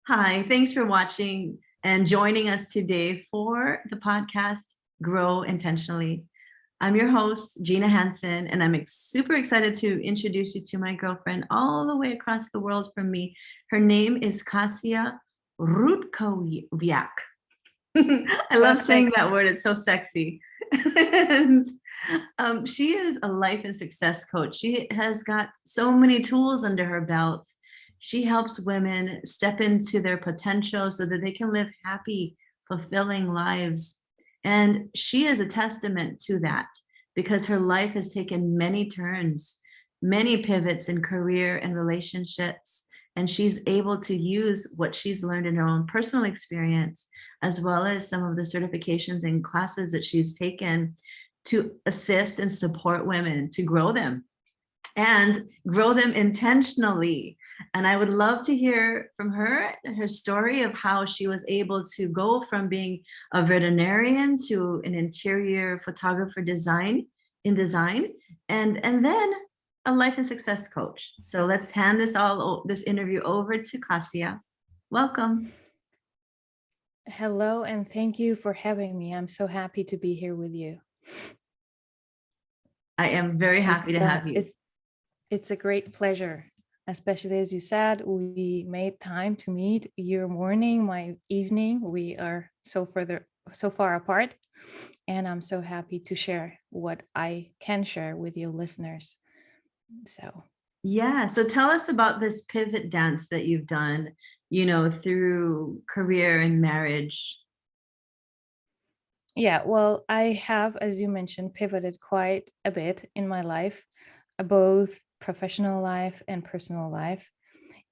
Hi, thanks for watching and joining us today for the podcast, Grow Intentionally. I'm your host, Gina Hansen, and I'm super excited to introduce you to my girlfriend all the way across the world from me. Her name is Kasia Rutkowiak. I love saying that word, it's so sexy. and she is a life and success coach. She has got so many tools under her belt. She helps women step into their potential so that they can live happy, fulfilling lives. And she is a testament to that because her life has taken many turns, many pivots in career and relationships. And she's able to use what she's learned in her own personal experience, as well as some of the certifications and classes that she's taken to assist and support women to grow them and grow them intentionally. And I would love to hear from her, her story of how she was able to go from being a veterinarian to an interior photographer in design, and then a life and success coach. So let's hand this interview over to Kasia. Welcome. Hello, and thank you for having me. I'm so happy to be here with you. I am very happy to have you. It's a great pleasure, especially as you said, we made time to meet. Your morning, my evening. We are so far apart, and I'm so happy to share what I can share with your listeners. So tell us about this pivot dance that you've done, through career and marriage. Yeah, well, I have, as you mentioned, pivoted quite a bit in my life, both professional life and personal life.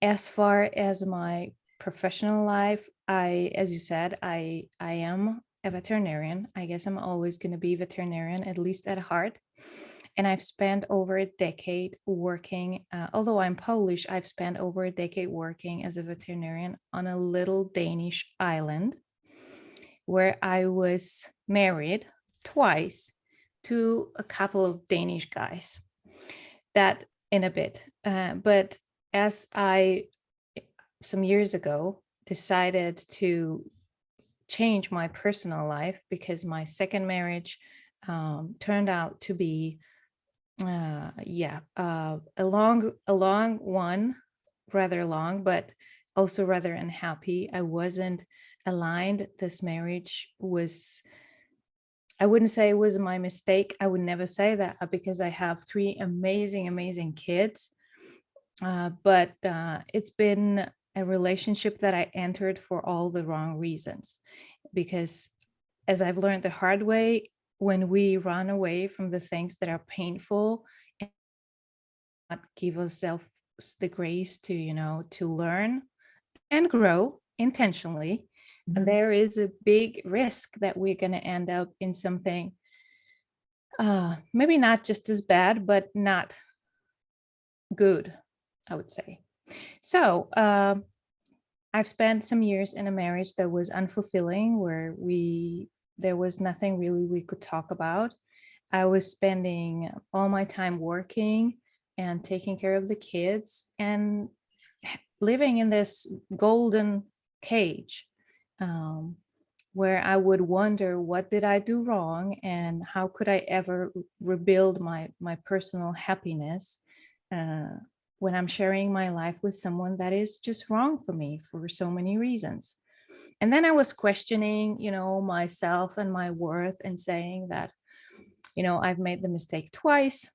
As far as my professional life, as you said, I am a veterinarian. I guess I'm always going to be a veterinarian, at least at heart. And I've spent over a decade working, although I'm Polish, I've spent over a decade working as a veterinarian on a little Danish island where I was married twice to a couple of Danish guys. That in a bit. But as I, some years ago, decided to change my personal life because my second marriage turned out to be a long one, rather long, but also rather unhappy. I wasn't aligned. This marriage was, I wouldn't say it was my mistake. I would never say that because I have three amazing kids. But it's been a relationship that I entered for all the wrong reasons. Because as I've learned the hard way, when we run away from the things that are painful and not give ourselves the grace to learn and grow intentionally, and there is a big risk that we're going to end up in something maybe not just as bad, but not good, I would say. So I've spent some years in a marriage that was unfulfilling, where there was nothing really we could talk about. I was spending all my time working and taking care of the kids and living in this golden cage, where I would wonder, what did I do wrong and how could I ever rebuild my personal happiness when I'm sharing my life with someone that is just wrong for me for so many reasons. And then I was questioning, myself and my worth and saying that, I've made the mistake twice.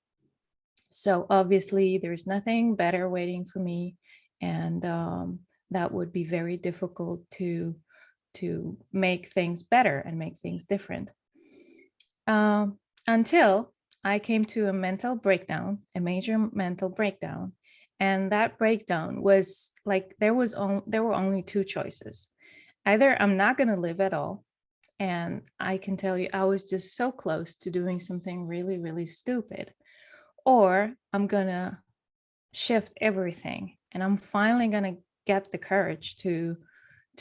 So obviously there's nothing better waiting for me. And that would be very difficult to make things better and make things different. Until I came to a mental breakdown, a major mental breakdown. And that breakdown was like, there were only two choices. Either I'm not going to live at all. And I can tell you, I was just so close to doing something really, really stupid. Or I'm going to shift everything. And I'm finally going to get the courage to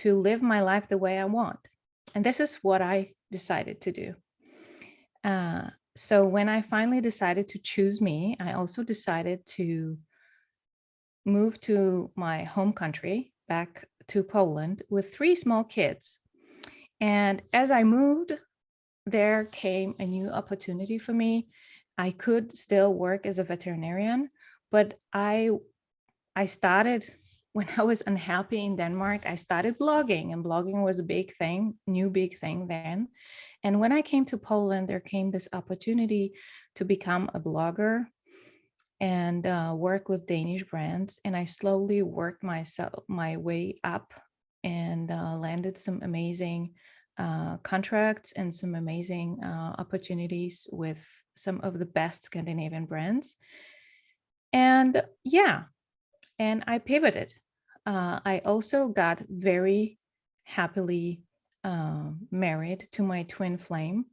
live my life the way I want. And this is what I decided to do. So when I finally decided to choose me, I also decided to move to my home country, back to Poland with 3 small kids. And as I moved, there came a new opportunity for me. I could still work as a veterinarian, but I started when I was unhappy in Denmark, I started blogging, and blogging was a big thing, new big thing then. And when I came to Poland, there came this opportunity to become a blogger and work with Danish brands. And I slowly worked my way up and landed some amazing contracts and some amazing opportunities with some of the best Scandinavian brands. And yeah, and I pivoted. I also got very happily married to my twin flame.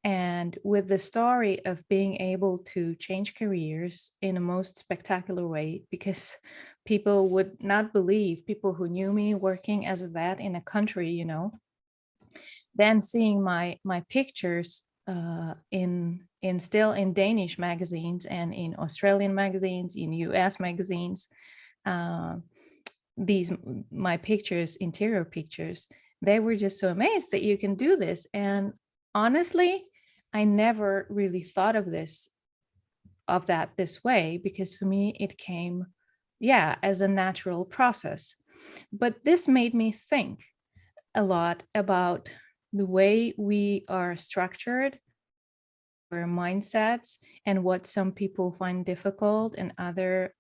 And with the story of being able to change careers in a most spectacular way, because people would not believe, people who knew me working as a vet in a country, you know, then seeing my pictures in still in Danish magazines and in Australian magazines, in US magazines, my pictures, interior pictures, they were just so amazed that you can do this. And honestly, I never really thought of that this way, because for me it came, as a natural process. But this made me think a lot about the way we are structured, our mindsets, and what some people find difficult and other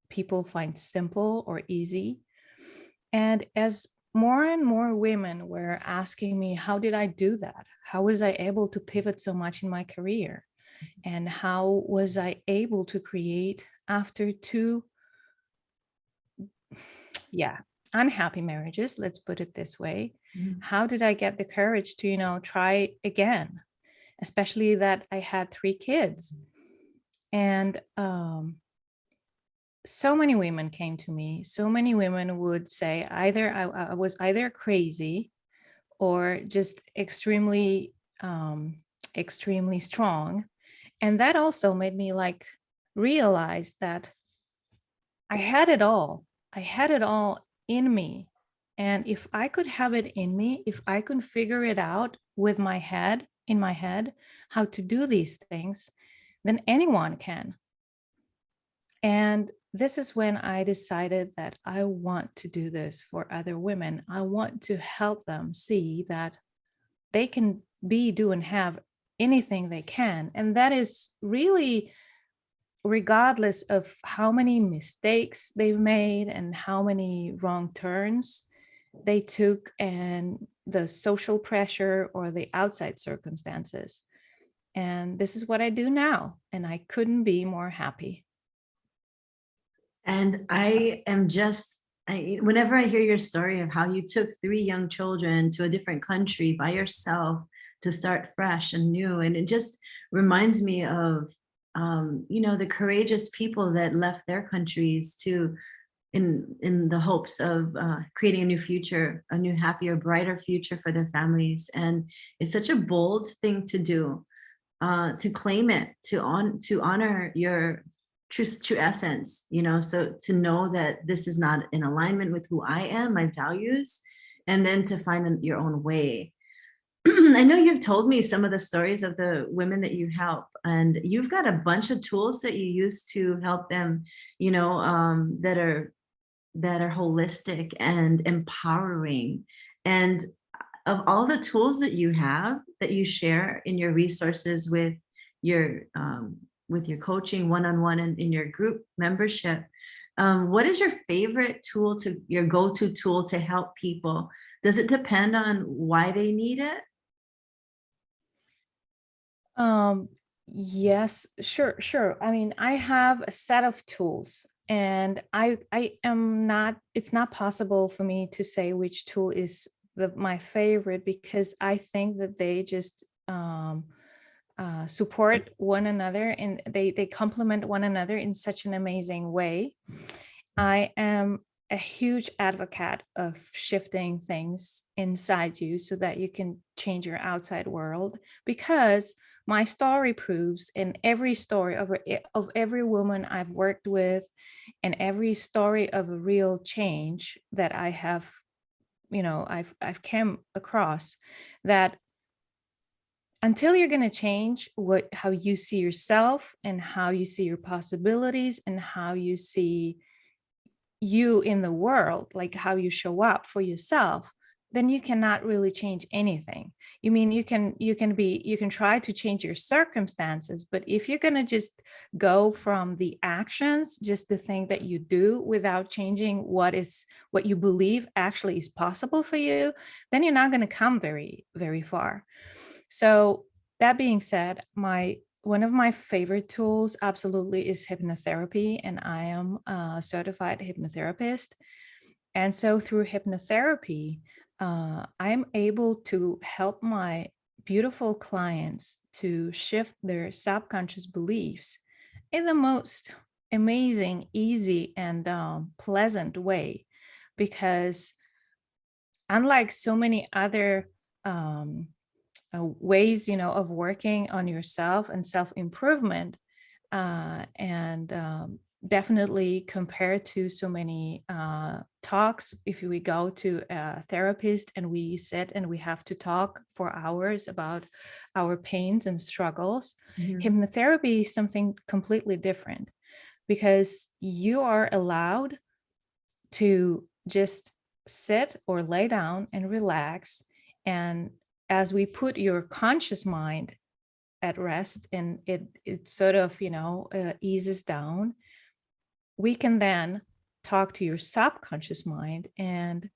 people find simple or easy. And as more and more women were asking me, how did I do that? How was I able to pivot so much in my career? And how was I able to create, after 2 unhappy marriages, let's put it this way, how did I get the courage to, try again, especially that I had 3 kids? And so many women came to me. So many women would say either I was either crazy or just extremely strong. And that also made me realize that I had it all. I had it all in me. And if I could have it in me, if I could figure it out with in my head, how to do these things, then anyone can. And this is when I decided that I want to do this for other women. I want to help them see that they can do, and have anything they can. And that is really regardless of how many mistakes they've made and how many wrong turns they took, and the social pressure or the outside circumstances. And this is what I do now, and I couldn't be more happy. And I am whenever I hear your story of how you took 3 young children to a different country by yourself to start fresh and new, and it just reminds me of, the courageous people that left their countries in the hopes of creating a new future, a new, happier, brighter future for their families. And it's such a bold thing to do, to claim it, to honor your true essence, so to know that this is not in alignment with who I am, my values, and then to find your own way. I know you've told me some of the stories of the women that you help, and you've got a bunch of tools that you use to help them, that are holistic and empowering. And of all the tools that you have, that you share in your resources with your coaching one-on-one and in your group membership, what is your favorite tool, your go-to tool to help people? Does it depend on why they need it? Yes, sure. I mean, I have a set of tools, and I am not, it's not possible for me to say which tool is my favorite, because I think that they just support one another, and they complement one another in such an amazing way. I am a huge advocate of shifting things inside you so that you can change your outside world, because my story proves, and every story of every woman I've worked with, and every story of a real change that I have, I've come across, that until you're going to change how you see yourself and how you see your possibilities and how you see you in the world, like how you show up for yourself, then you cannot really change anything. You mean you can try to change your circumstances, but if you're going to just go from the actions, just the thing that you do, without changing what you believe actually is possible for you, then you're not going to come very, very far. So that being said, one of my favorite tools absolutely is hypnotherapy, and I am a certified hypnotherapist. And so through hypnotherapy, I'm able to help my beautiful clients to shift their subconscious beliefs in the most amazing, easy, and pleasant way. Because unlike so many other ways, of working on yourself and self-improvement, and definitely compared to so many talks, if we go to a therapist and we sit and we have to talk for hours about our pains and struggles, hypnotherapy is something completely different, because you are allowed to just sit or lay down and relax. And as we put your conscious mind at rest and it sort of, eases down, we can then talk to your subconscious mind and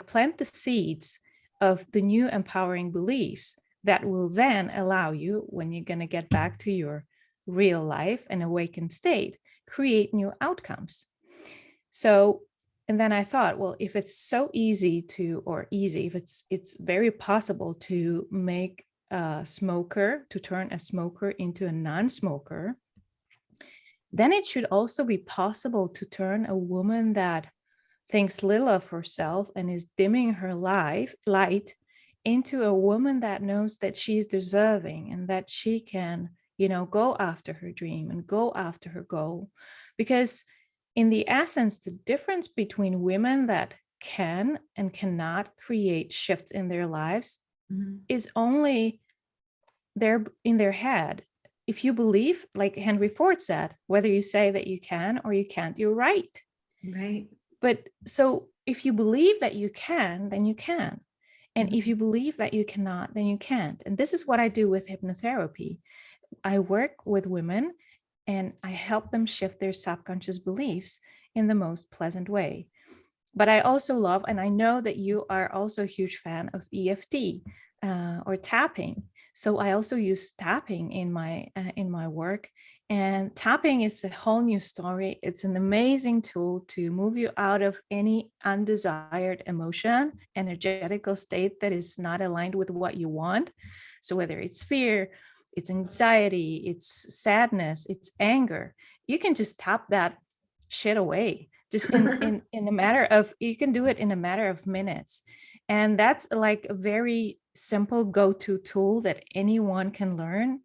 plant the seeds of the new empowering beliefs that will then allow you, when you're going to get back to your real life and awakened state, create new outcomes. So, and then I thought, well, if it's so if it's very possible to make to turn a smoker into a non-smoker, then it should also be possible to turn a woman that thinks little of herself and is dimming her light into a woman that knows that she's deserving and that she can, go after her dream and go after her goal. Because in the essence, the difference between women that can and cannot create shifts in their lives is only in their head. If you believe, like Henry Ford said, whether you say that you can or you can't, you're right. Right. But so if you believe that you can, then you can. And if you believe that you cannot, then you can't. And this is what I do with hypnotherapy. I work with women and I help them shift their subconscious beliefs in the most pleasant way. But I also love, and I know that you are also a huge fan of EFT or tapping. So I also use tapping in my work. And tapping is a whole new story. It's an amazing tool to move you out of any undesired emotion, energetical state that is not aligned with what you want. So whether it's fear, it's anxiety, it's sadness, it's anger, you can just tap that shit away. Just in a matter of, you can do it in a matter of minutes. And that's like a very simple go-to tool that anyone can learn.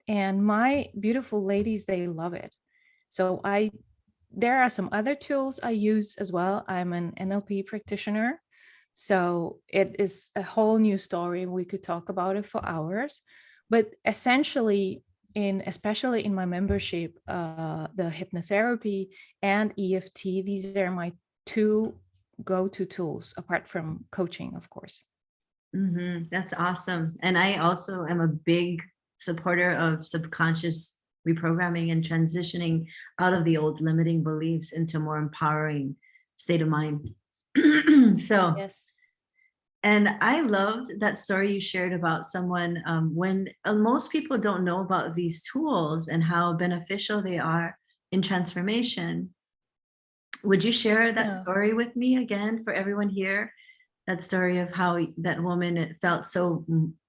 And my beautiful ladies, they love it. So there are some other tools I use as well. I'm an NLP practitioner. So it is a whole new story. We could talk about it for hours. But essentially, especially in my membership, the hypnotherapy and EFT, these are my two go-to tools, apart from coaching, of course. That's awesome. And I also am a big supporter of subconscious reprogramming and transitioning out of the old limiting beliefs into more empowering state of mind. So, yes. And I loved that story you shared about someone when most people don't know about these tools and how beneficial they are in transformation. Would you share that story with me again for everyone here? That story of how that woman felt so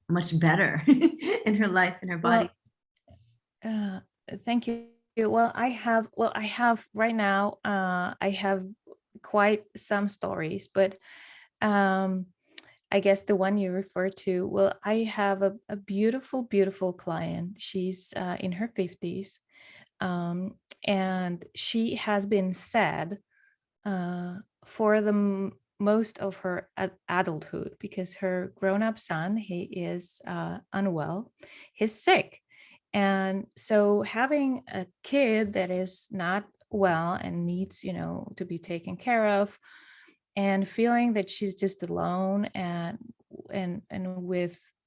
much better in her life, in her body. Thank you. Well, I have right now, I have quite some stories, but I guess the one you refer to, well, I have a beautiful, beautiful client. She's in her 50s. And she has been sad for the most of her adulthood, because her grown-up son, he is unwell, he's sick. And so having a kid that is not well and needs, to be taken care of, and feeling that she's just alone, and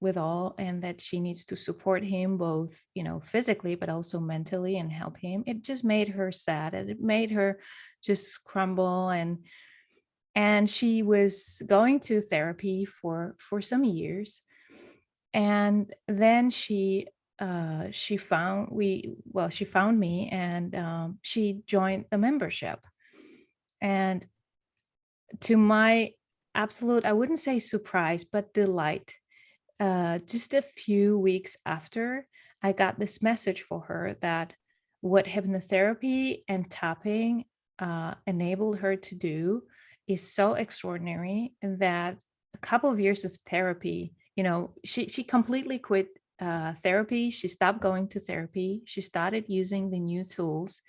with all, and that she needs to support him both, physically, but also mentally, and help him, it just made her sad, and it made her just crumble. And she was going to therapy for some years, and then she found she found me, and she joined the membership. And to my absolute, I wouldn't say surprise, but delight, just a few weeks after, I got this message for her that what hypnotherapy and tapping enabled her to do is so extraordinary, that a couple of years of therapy, she completely quit therapy. She stopped going to therapy. She started using the new tools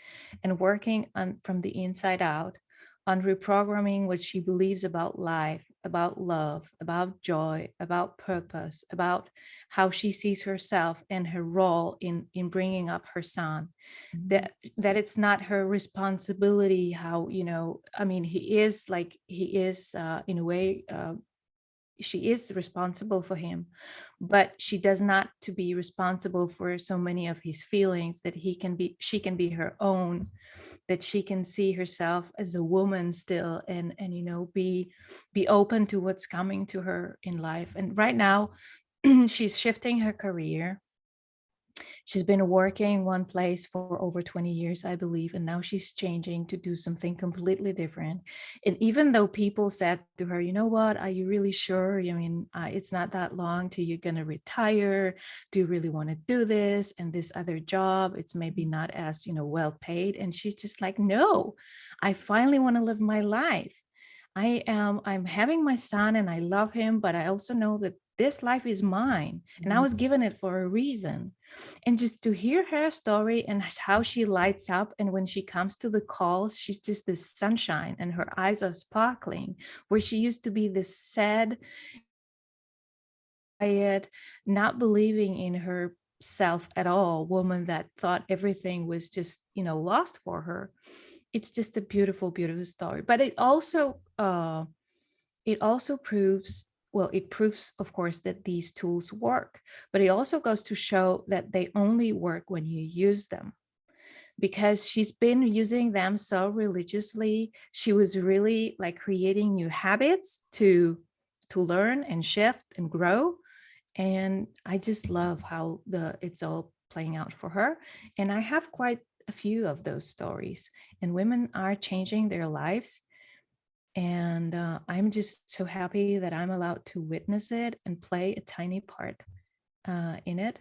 and working on from the inside out on reprogramming what she believes about life, about love, about joy, about purpose, about how she sees herself and her role in bringing up her son. That it's not her responsibility, how, I mean, he is in a way, she is responsible for him, but she does not to be responsible for so many of his feelings, that she can be her own, that she can see herself as a woman still, and be open to what's coming to her in life. And right now she's shifting her career. She's been working one place for over 20 years, I believe, and now she's changing to do something completely different. And even though people said to her, you know what, are you really sure? I mean, it's not that long till you're going to retire. Do you really want to do this? And this other job, it's maybe not as, well paid. And she's just like, no, I finally want to live my life. I'm having my son and I love him, but I also know that this life is mine and I was given it for a reason. And just to hear her story and how she lights up, and when she comes to the calls, she's just this sunshine and her eyes are sparkling, where she used to be this sad, quiet, not believing in herself at all woman that thought everything was just, lost for her. It's just a beautiful, beautiful story. But it also proves, well, it proves, of course, that these tools work, but it also goes to show that they only work when you use them. Because she's been using them so religiously, she was really like creating new habits to learn and shift and grow. And I just love how it's all playing out for her. And I have quite a few of those stories, and women are changing their lives. And I'm just so happy that I'm allowed to witness it and play a tiny part in it,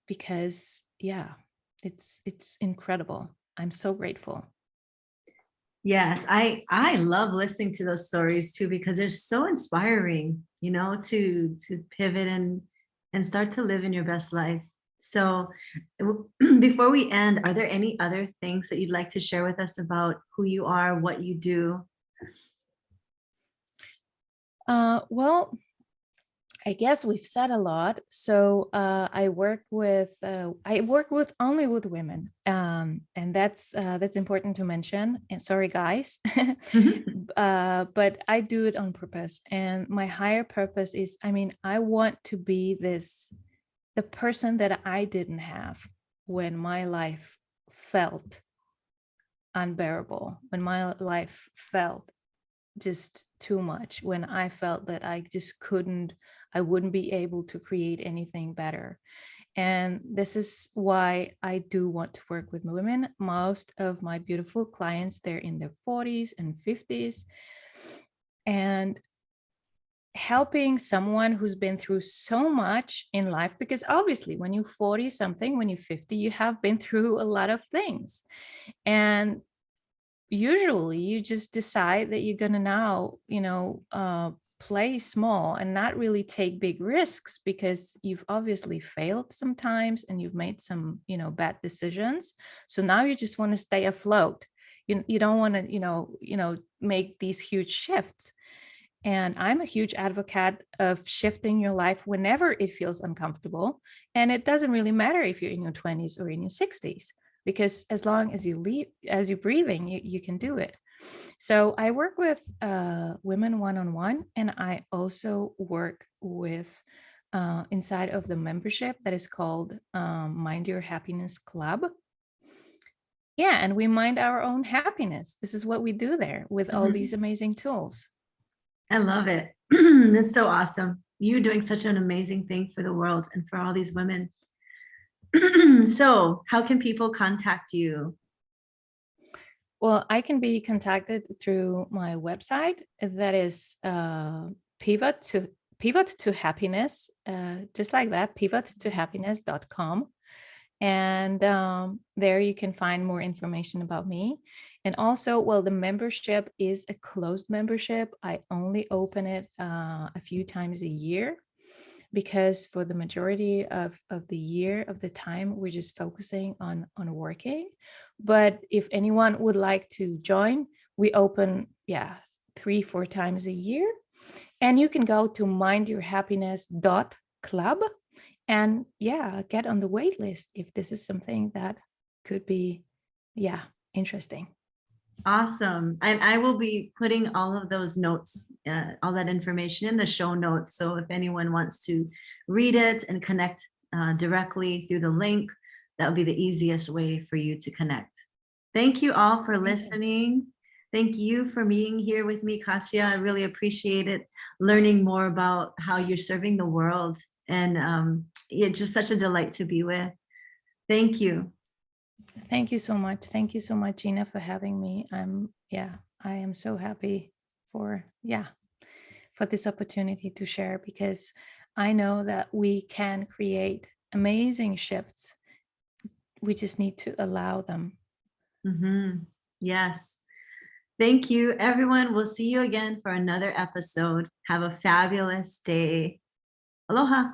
because yeah, it's incredible. I'm so grateful. Yes, I love listening to those stories too, because they're so inspiring, to pivot and start to live in your best life. So before we end, are there any other things that you'd like to share with us about who you are, what you do? Well, I guess we've said a lot. So I work with only with women, and that's important to mention. And sorry, guys, but I do it on purpose. And my higher purpose is, I mean, I want to be the person that I didn't have when my life felt unbearable, when my life felt just too much, when I felt that I wouldn't be able to create anything better. And this is why I do want to work with women. Most of my beautiful clients, they're in their 40s and 50s. And helping someone who's been through so much in life, because obviously when you're 40 something, when you're 50, you have been through a lot of things. And usually you just decide that you're going to now, play small and not really take big risks, because you've obviously failed sometimes and you've made some, bad decisions. So now you just want to stay afloat. You don't want to, make these huge shifts. And I'm a huge advocate of shifting your life whenever it feels uncomfortable. And it doesn't really matter if you're in your 20s or in your 60s, because as long as you're breathing, you can do it. So I work with women one-on-one, and I also work with inside of the membership that is called Mind Your Happiness Club. Yeah, and we mind our own happiness. This is what we do there with all these amazing tools. I love it. That's so awesome. You're doing such an amazing thing for the world and for all these women. So how can people contact you? Well, I can be contacted through my website. That is pivot to happiness, just like that, pivottohappiness.com. And there you can find more information about me. And also, well, the membership is a closed membership. I only open it a few times a year, because for the majority of the year, of the time, we're just focusing on working. But if anyone would like to join, we open 3-4 times a year. And you can go to mindyourhappiness.club and get on the wait list if this is something that could be interesting. Awesome. And I will be putting all of those notes, all that information in the show notes. So if anyone wants to read it and connect directly through the link, that would be the easiest way for you to connect. Thank you all for listening. Thank you for being here with me, Kasia. I really appreciate it, learning more about how you're serving the world. And it's just such a delight to be with. Thank you. Thank you so much. Thank you so much, Gina, for having me. I am so happy for this opportunity to share, because I know that we can create amazing shifts. We just need to allow them. Yes. Thank you, everyone. We'll see you again for another episode. Have a fabulous day. Aloha.